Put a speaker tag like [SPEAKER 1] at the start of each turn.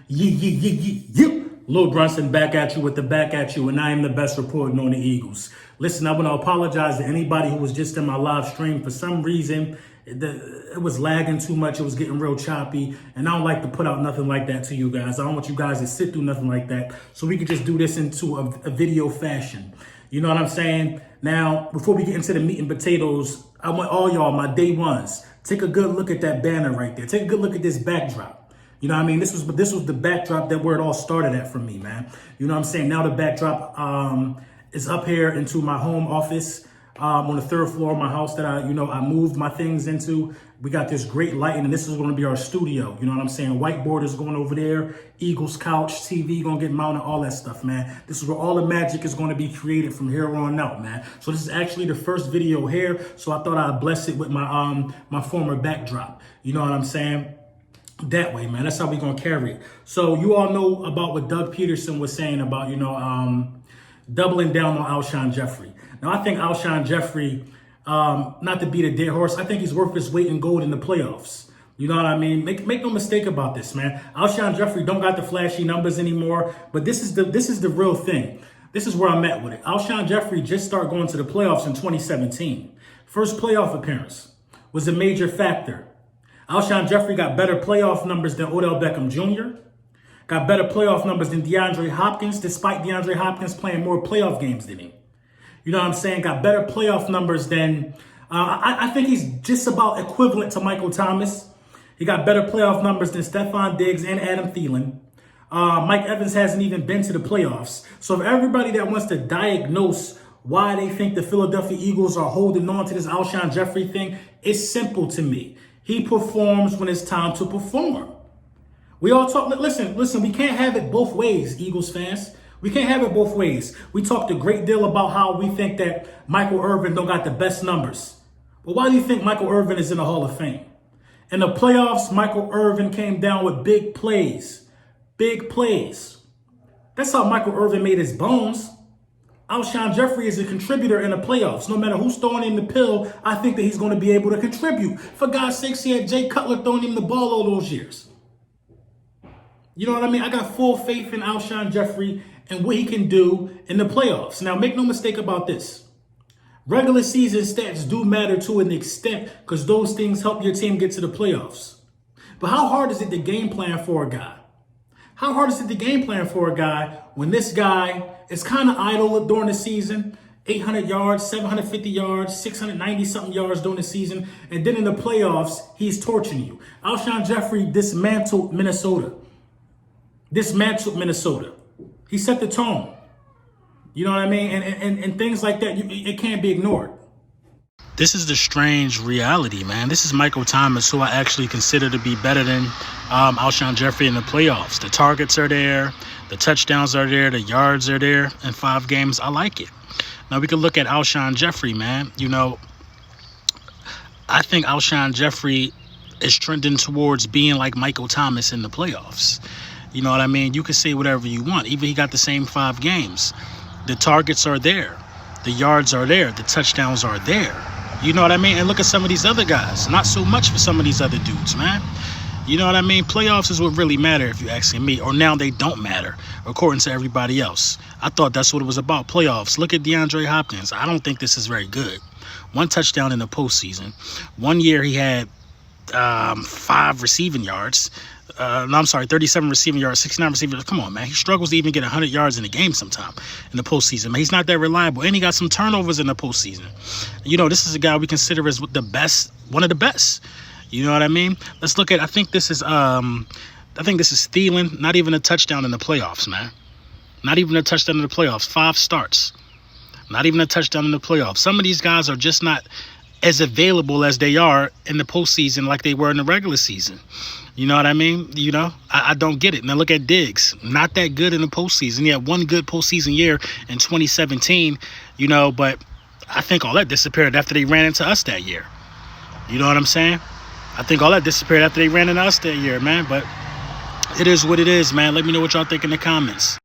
[SPEAKER 1] Lil Brunson back at you with the back at you, and I am the best reporting on the Eagles. Listen, I want to apologize to anybody who was just in my live stream. For some reason, it was lagging too much. It was getting real choppy, and I don't like to put out nothing like that to you guys. I don't want you guys to sit through nothing like that, so we could just do this into a video fashion. You know what I'm saying? Now, before we get into the meat and potatoes, I want all y'all, my day ones, take a good look at that banner right there. Take a good look at this backdrop. You know what I mean? This was the backdrop that where it all started at for me, man. You know what I'm saying? Now the backdrop is up here into my home office on the third floor of my house that I moved my things into. We got this great lighting, and this is going to be our studio. You know what I'm saying? Whiteboard is going over there. Eagles couch, TV going to get mounted, all that stuff, man. This is where all the magic is going to be created from here on out, man. So this is actually the first video here. So I thought I'd bless it with my my former backdrop. You know what I'm saying? That way, man. That's how we gonna carry it. So you all know about what Doug Peterson was saying about, doubling down on Alshon Jeffrey. Now, I think Alshon Jeffrey, not to beat a dead horse, I think he's worth his weight in gold in the playoffs. You know what I mean? Make no mistake about this, man. Alshon Jeffrey don't got the flashy numbers anymore, but this is the real thing. This is where I'm at with it. Alshon Jeffrey just started going to the playoffs in 2017. First playoff appearance was a major factor. Alshon Jeffrey got better playoff numbers than Odell Beckham Jr., got better playoff numbers than DeAndre Hopkins, despite DeAndre Hopkins playing more playoff games than him. You know what I'm saying? Got better playoff numbers than, I think he's just about equivalent to Michael Thomas. He got better playoff numbers than Stephon Diggs and Adam Thielen. Mike Evans hasn't even been to the playoffs. So if everybody that wants to diagnose why they think the Philadelphia Eagles are holding on to this Alshon Jeffrey thing, it's simple to me. He performs when it's time to perform. We all talk, listen, we can't have it both ways, Eagles fans. We can't have it both ways. We talked a great deal about how we think that Michael Irvin don't got the best numbers. But why do you think Michael Irvin is in the Hall of Fame? In the playoffs, Michael Irvin came down with big plays. Big plays. That's how Michael Irvin made his bones. Alshon Jeffrey is a contributor in the playoffs. No matter who's throwing him the pill, I think that he's going to be able to contribute. For God's sakes, he had Jay Cutler throwing him the ball all those years. You know what I mean? I got full faith in Alshon Jeffrey and what he can do in the playoffs. Now, make no mistake about this. Regular season stats do matter to an extent because those things help your team get to the playoffs. But how hard is it to game plan for a guy? How hard is it to game plan for a guy when this guy is kind of idle during the season, 800 yards, 750 yards, 690-something yards during the season, and then in the playoffs, he's torching you. Alshon Jeffrey dismantled Minnesota. He set the tone. You know what I mean? And things like that, it can't be ignored. This is the strange reality, man. This is Michael Thomas, who I actually consider to be better than Alshon Jeffrey in the playoffs. The targets are there. The touchdowns are there. The yards are there in 5 games. I like it. Now, we can look at Alshon Jeffrey, man. I think Alshon Jeffrey is trending towards being like Michael Thomas in the playoffs. You know what I mean? You can say whatever you want. Even he got the same 5 games. The targets are there. The yards are there. The touchdowns are there. You know what I mean? And look at some of these other guys. Not so much for some of these other dudes, man. You know what I mean? Playoffs is what really matter, if you're asking me. Or now they don't matter, according to everybody else. I thought that's what it was about, playoffs. Look at DeAndre Hopkins. I don't think this is very good. 1 touchdown in the postseason. 1 year he had 5 receiving yards. 37 receiving yards, 69 receiving yards. Come on, man. He struggles to even get 100 yards in a game sometime in the postseason. Man, he's not that reliable. And he got some turnovers in the postseason. This is a guy we consider as one of the best. You know what I mean? Let's look at, I think this is Thielen. Not even a touchdown in the playoffs, man. Not even a touchdown in the playoffs. 5 starts. Not even a touchdown in the playoffs. Some of these guys are just not as available as they are in the postseason like they were in the regular season. You know what I mean? I don't get it. Now look at Diggs. Not that good in the postseason. He had 1 good postseason year in 2017, but I think all that disappeared after they ran into us that year. You know what I'm saying? I think all that disappeared after they ran into us that year, man. But it is what it is, man. Let me know what y'all think in the comments.